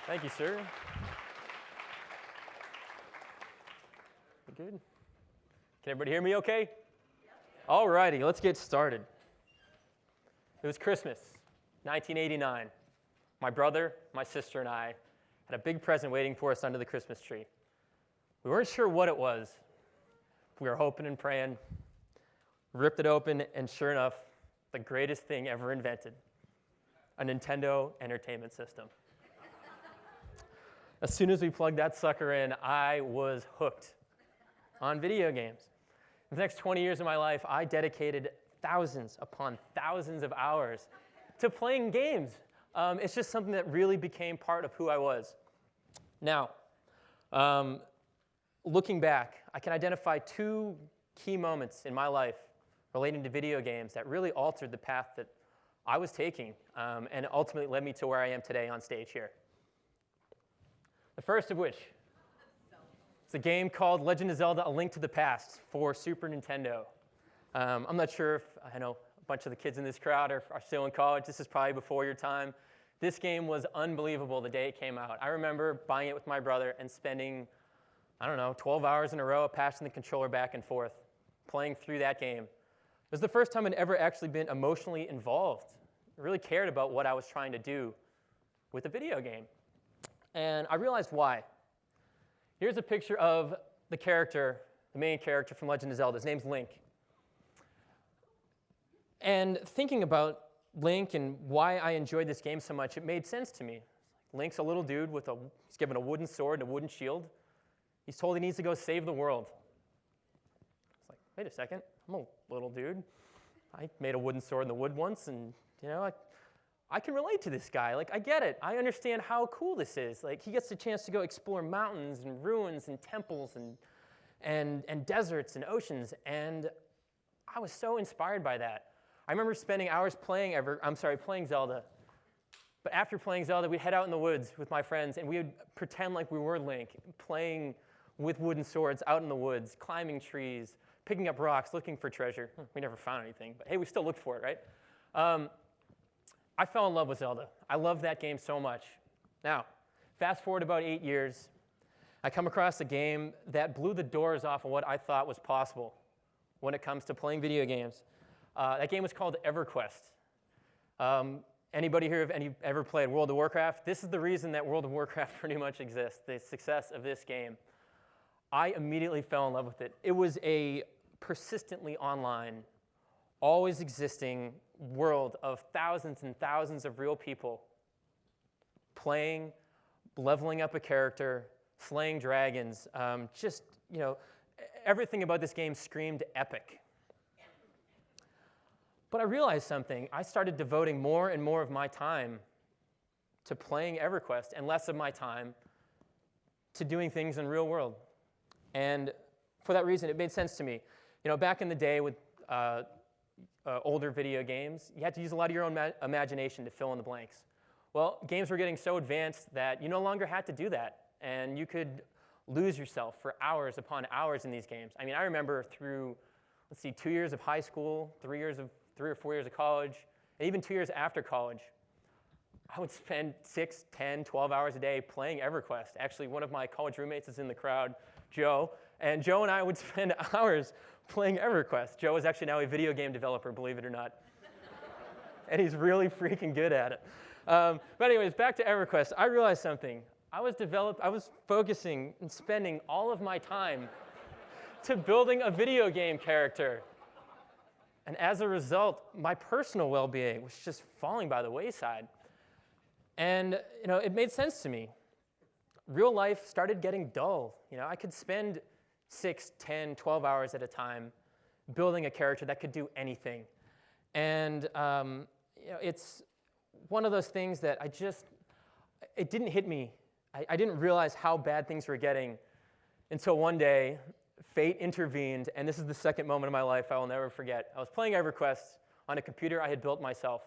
Thank you, sir. Good. Can everybody hear me okay? Yep. All righty, let's get started. It was Christmas, 1989. My brother, my sister, and I had a big present waiting for us under the Christmas tree. We weren't sure what it was. We were hoping and praying. Ripped it open, and sure enough, the greatest thing ever invented, a Nintendo Entertainment System. As soon as we plugged that sucker in, I was hooked on video games. For the next 20 years of my life, I dedicated thousands upon thousands of hours to playing games. It's just something that really became part of who I was. Now, looking back, I can identify two key moments in my life relating to video games that really altered the path that I was taking and ultimately led me to where I am today on stage here. The first of which is a game called Legend of Zelda: A Link to the Past for Super Nintendo. I'm not sure if, I know a bunch of the kids in this crowd are still in college. This is probably before your time. This game was unbelievable the day it came out. I remember buying it with my brother and spending, 12 hours in a row passing the controller back and forth, playing through that game. It was the first time I'd ever actually been emotionally involved. I really cared about what I was trying to do with a video game. And I realized why. Here's a picture of the character, the main character from Legend of Zelda. His name's Link. And thinking about Link and why I enjoyed this game so much, it made sense to me. Link's a little dude he's given a wooden sword and a wooden shield. He's told he needs to go save the world. It's like, wait a second, I'm a little dude. I made a wooden sword in the wood once, and I can relate to this guy. Like, I get it. I understand how cool this is. Like, he gets the chance to go explore mountains and ruins and temples and deserts and oceans, and I was so inspired by that. I remember spending hours playing Zelda. But after playing Zelda, we'd head out in the woods with my friends, and we would pretend like we were Link, playing with wooden swords out in the woods, climbing trees, picking up rocks, looking for treasure. We never found anything, but hey, we still looked for it, right? I fell in love with Zelda. I loved that game so much. Now, fast forward about 8 years, I come across a game that blew the doors off of what I thought was possible when it comes to playing video games. That game was called EverQuest. Anybody here have ever played World of Warcraft? This is the reason that World of Warcraft pretty much exists, the success of this game. I immediately fell in love with it. It was a persistently online, always existing world of thousands and thousands of real people playing, leveling up a character, slaying dragons. Everything about this game screamed epic. But I realized something. I started devoting more and more of my time to playing EverQuest and less of my time to doing things in real world. And for that reason, it made sense to me. Back in the day with older video games, you had to use a lot of your own imagination to fill in the blanks. Well, games were getting so advanced that you no longer had to do that, and you could lose yourself for hours upon hours in these games. I remember through, 2 years of high school, 3 or 4 years of college, and even 2 years after college, I would spend 6, 10, 12 hours a day playing EverQuest. Actually, one of my college roommates is in the crowd, Joe, and Joe and I would spend hours playing EverQuest. Joe is actually now a video game developer, believe it or not. And he's really freaking good at it. But anyways, back to EverQuest. I realized something. I was focusing and spending all of my time to building a video game character. And as a result, my personal well-being was just falling by the wayside. And it made sense to me. Real life started getting dull. I could spend 6, 10, 12 hours at a time building a character that could do anything. And it's one of those things that it didn't hit me. I didn't realize how bad things were getting until one day, fate intervened, and this is the second moment of my life I will never forget. I was playing EverQuest on a computer I had built myself,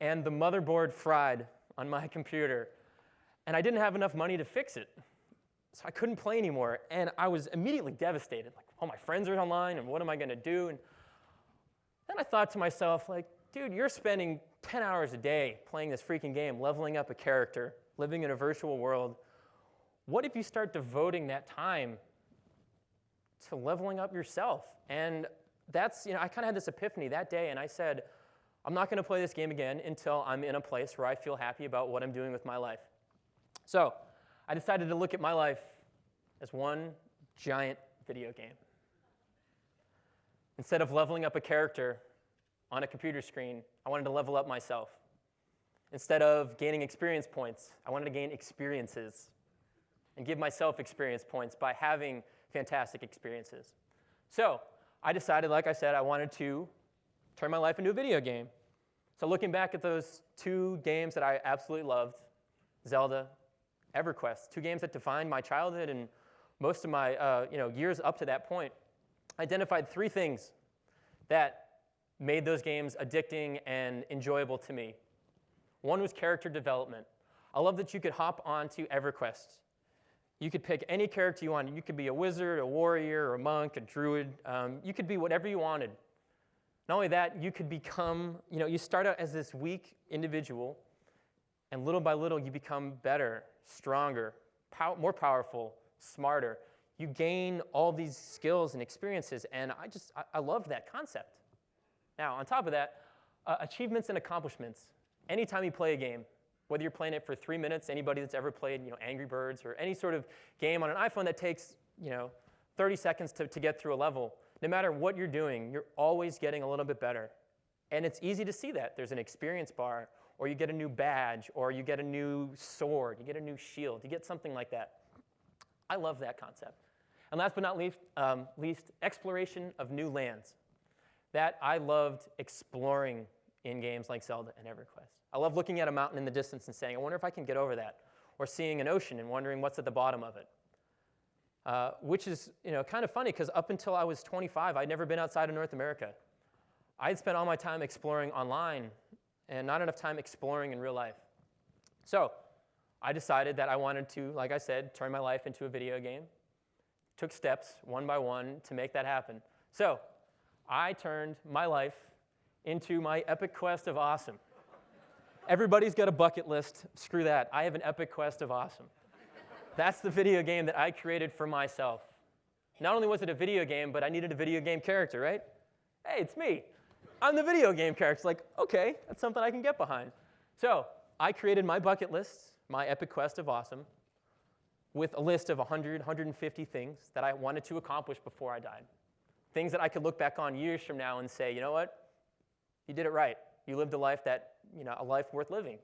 and the motherboard fried on my computer, and I didn't have enough money to fix it. So I couldn't play anymore, and I was immediately devastated. Like, all my friends are online, and what am I going to do? And then I thought to myself, dude, you're spending 10 hours a day playing this freaking game, leveling up a character, living in a virtual world. What if you start devoting that time to leveling up yourself? And that's, I kind of had this epiphany that day, and I said, I'm not going to play this game again until I'm in a place where I feel happy about what I'm doing with my life. So I decided to look at my life as one giant video game. Instead of leveling up a character on a computer screen, I wanted to level up myself. Instead of gaining experience points, I wanted to gain experiences and give myself experience points by having fantastic experiences. So I decided, like I said, I wanted to turn my life into a video game. So looking back at those two games that I absolutely loved, Zelda, EverQuest, two games that defined my childhood and most of my years up to that point, I identified three things that made those games addicting and enjoyable to me. One was character development. I love that you could hop onto EverQuest. You could pick any character you wanted. You could be a wizard, a warrior, a monk, a druid. You could be whatever you wanted. Not only that, you could become, you start out as this weak individual, and little by little you become better, stronger, more powerful, smarter. You gain all these skills and experiences, and I loved that concept. Now, on top of that, achievements and accomplishments. Anytime you play a game, whether you're playing it for 3 minutes, anybody that's ever played Angry Birds or any sort of game on an iPhone that takes 30 seconds to get through a level, no matter what you're doing, you're always getting a little bit better. And it's easy to see that. There's an experience bar, or you get a new badge, or you get a new sword, you get a new shield, you get something like that. I love that concept. And last but not least, exploration of new lands. That I loved exploring in games like Zelda and EverQuest. I love looking at a mountain in the distance and saying, I wonder if I can get over that. Or seeing an ocean and wondering what's at the bottom of it. Which is kind of funny, because up until I was 25, I'd never been outside of North America. I'd spent all my time exploring online and not enough time exploring in real life. So I decided that I wanted to, like I said, turn my life into a video game. Took steps one by one to make that happen. So I turned my life into my epic quest of awesome. Everybody's got a bucket list. Screw that. I have an epic quest of awesome. That's the video game that I created for myself. Not only was it a video game, but I needed a video game character, right? Hey, it's me. I'm the video game character. It's like, okay, that's something I can get behind. So I created my bucket list, my epic quest of awesome, with a list of 100, 150 things that I wanted to accomplish before I died. Things that I could look back on years from now and say, you know what? You did it right. You lived a life that, a life worth living.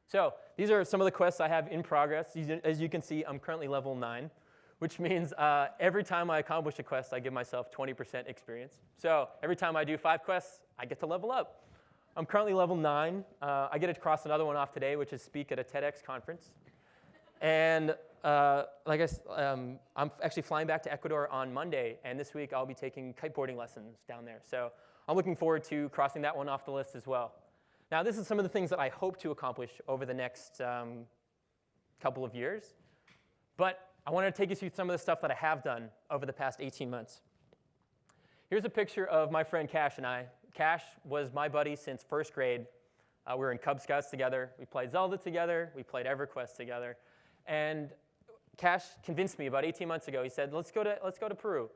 So these are some of the quests I have in progress. As you can see, I'm currently level 9, which means every time I accomplish a quest, I give myself 20% experience. So every time I do 5 quests, I get to level up. I'm currently level 9. I get to cross another one off today, which is speak at a TEDx conference. And I'm actually flying back to Ecuador on Monday, and this week I'll be taking kiteboarding lessons down there. So I'm looking forward to crossing that one off the list as well. Now, this is some of the things that I hope to accomplish over the next couple of years. But I want to take you through some of the stuff that I have done over the past 18 months. Here's a picture of my friend Cash and I. Cash was my buddy since first grade. We were in Cub Scouts together. We played Zelda together. We played EverQuest together. And Cash convinced me about 18 months ago. He said, let's go to Peru.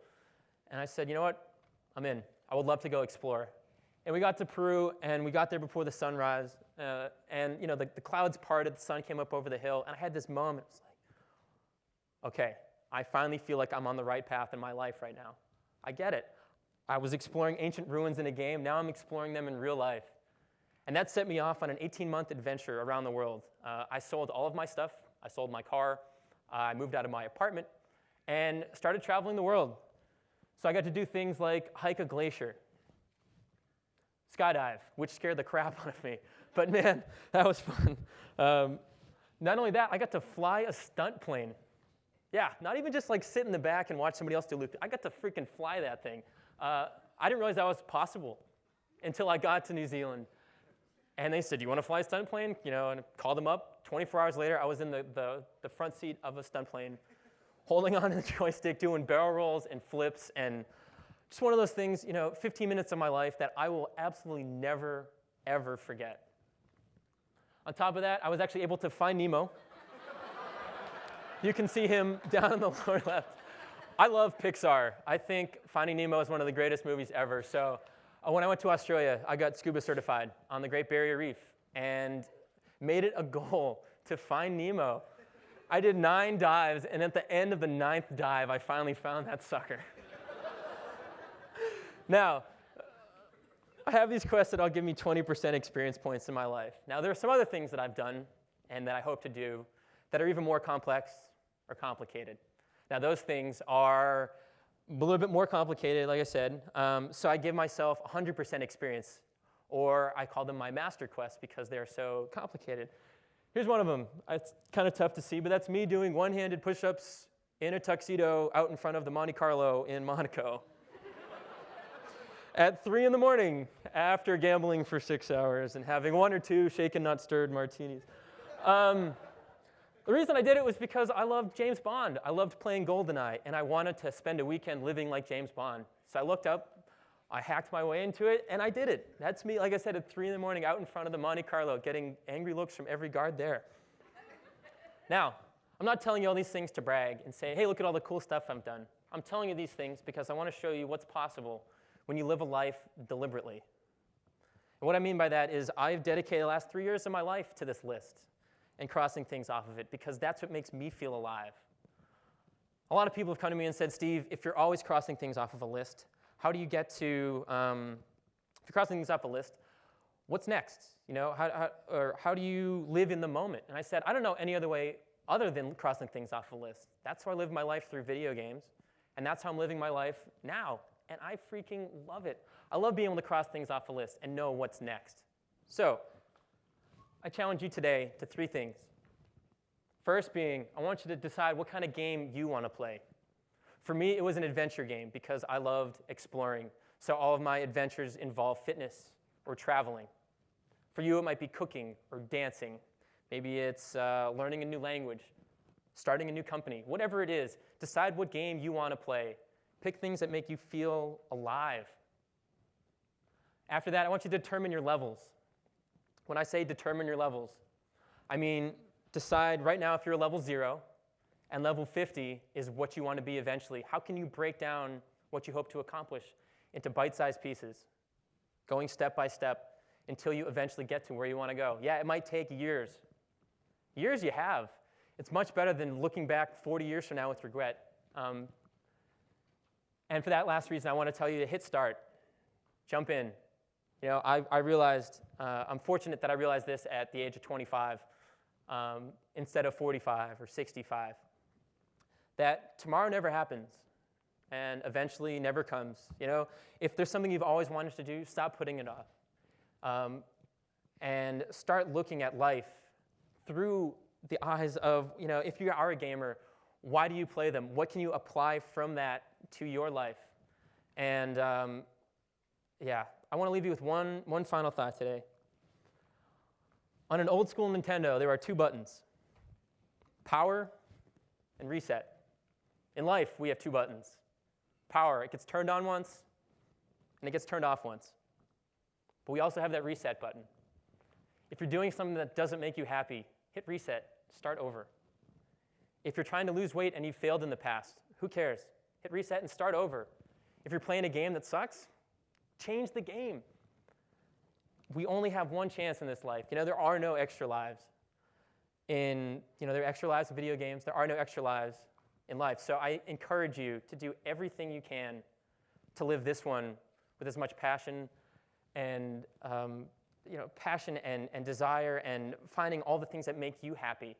And I said, you know what? I'm in. I would love to go explore. And we got to Peru, and we got there before the sunrise. And the clouds parted, the sun came up over the hill, and I had this moment. It was like, okay, I finally feel like I'm on the right path in my life right now. I get it. I was exploring ancient ruins in a game. Now I'm exploring them in real life. And that set me off on an 18-month adventure around the world. I sold all of my stuff. I sold my car. I moved out of my apartment and started traveling the world. So I got to do things like hike a glacier, skydive, which scared the crap out of me. But man, that was fun. Not only that, I got to fly a stunt plane. Yeah, not even just like sit in the back and watch somebody else do loop. I got to freaking fly that thing. I didn't realize that was possible until I got to New Zealand. And they said, do you want to fly a stunt plane? And I called them up. 24 hours later, I was in the front seat of a stunt plane, holding on to the joystick, doing barrel rolls and flips, and just one of those things, 15 minutes of my life that I will absolutely never, ever forget. On top of that, I was actually able to find Nemo. You can see him down in the lower left. I love Pixar. I think Finding Nemo is one of the greatest movies ever. So when I went to Australia, I got scuba certified on the Great Barrier Reef and made it a goal to find Nemo. I did 9 dives, and at the end of the 9th dive, I finally found that sucker. Now, I have these quests that all give me 20% experience points in my life. Now, there are some other things that I've done and that I hope to do that are even more complex or complicated. Now, those things are a little bit more complicated, like I said, so I give myself 100% experience, or I call them my master quests because they're so complicated. Here's one of them. It's kind of tough to see, but that's me doing one-handed push-ups in a tuxedo out in front of the Monte Carlo in Monaco at 3 in the morning after gambling for 6 hours and having 1 or 2 shaken, not stirred martinis. The reason I did it was because I loved James Bond. I loved playing GoldenEye, and I wanted to spend a weekend living like James Bond. So I looked up, I hacked my way into it, and I did it. That's me, like I said, at 3 in the morning out in front of the Monte Carlo, getting angry looks from every guard there. Now, I'm not telling you all these things to brag and say, hey, look at all the cool stuff I've done. I'm telling you these things because I want to show you what's possible when you live a life deliberately. And what I mean by that is I've dedicated the last 3 years of my life to this list and crossing things off of it because that's what makes me feel alive. A lot of people have come to me and said, Steve, if you're always crossing things off of a list, how do you get to, if you're crossing things off a list, what's next? You know, how do you live in the moment? And I said, I don't know any other way other than crossing things off a list. That's how I live my life through video games, and that's how I'm living my life now, and I freaking love it. I love being able to cross things off a list and know what's next. So, I challenge you today to 3 things. First being, I want you to decide what kind of game you want to play. For me, it was an adventure game because I loved exploring. So all of my adventures involve fitness or traveling. For you, it might be cooking or dancing. Maybe it's learning a new language, starting a new company. Whatever it is, decide what game you want to play. Pick things that make you feel alive. After that, I want you to determine your levels. When I say determine your levels, I mean decide right now if you're level 0 and level 50 is what you want to be eventually. How can you break down what you hope to accomplish into bite-sized pieces, going step by step until you eventually get to where you want to go? Yeah, it might take years. Years you have. It's much better than looking back 40 years from now with regret. And for that last reason, I want to tell you to hit start. Jump in. You know, I realized, I'm fortunate that I realized this at the age of 25 instead of 45 or 65, that tomorrow never happens and eventually never comes. You know, if there's something you've always wanted to do, stop putting it off and start looking at life through the eyes of, you know, if you are a gamer, why do you play them? What can you apply from that to your life? And yeah. I want to leave you with one final thought today. On an old school Nintendo, there are 2 buttons, power and reset. In life, we have 2 buttons. Power, it gets turned on once, and it gets turned off once. But we also have that reset button. If you're doing something that doesn't make you happy, hit reset, start over. If you're trying to lose weight and you've failed in the past, who cares? Hit reset and start over. If you're playing a game that sucks, change the game. We only have one chance in this life. You know, there are no extra lives. There are extra lives in video games. There are no extra lives in life. So I encourage you to do everything you can to live this one with as much passion and passion and desire and finding all the things that make you happy.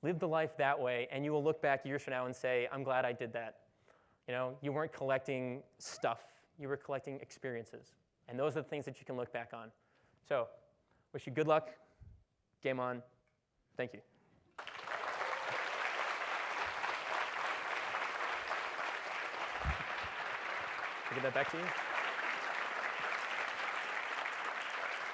Live the life that way, and you will look back years from now and say, I'm glad I did that. You know, you weren't collecting stuff. You were collecting experiences. And those are the things that you can look back on. So, wish you good luck. Game on. Thank you. I'll give that back to you.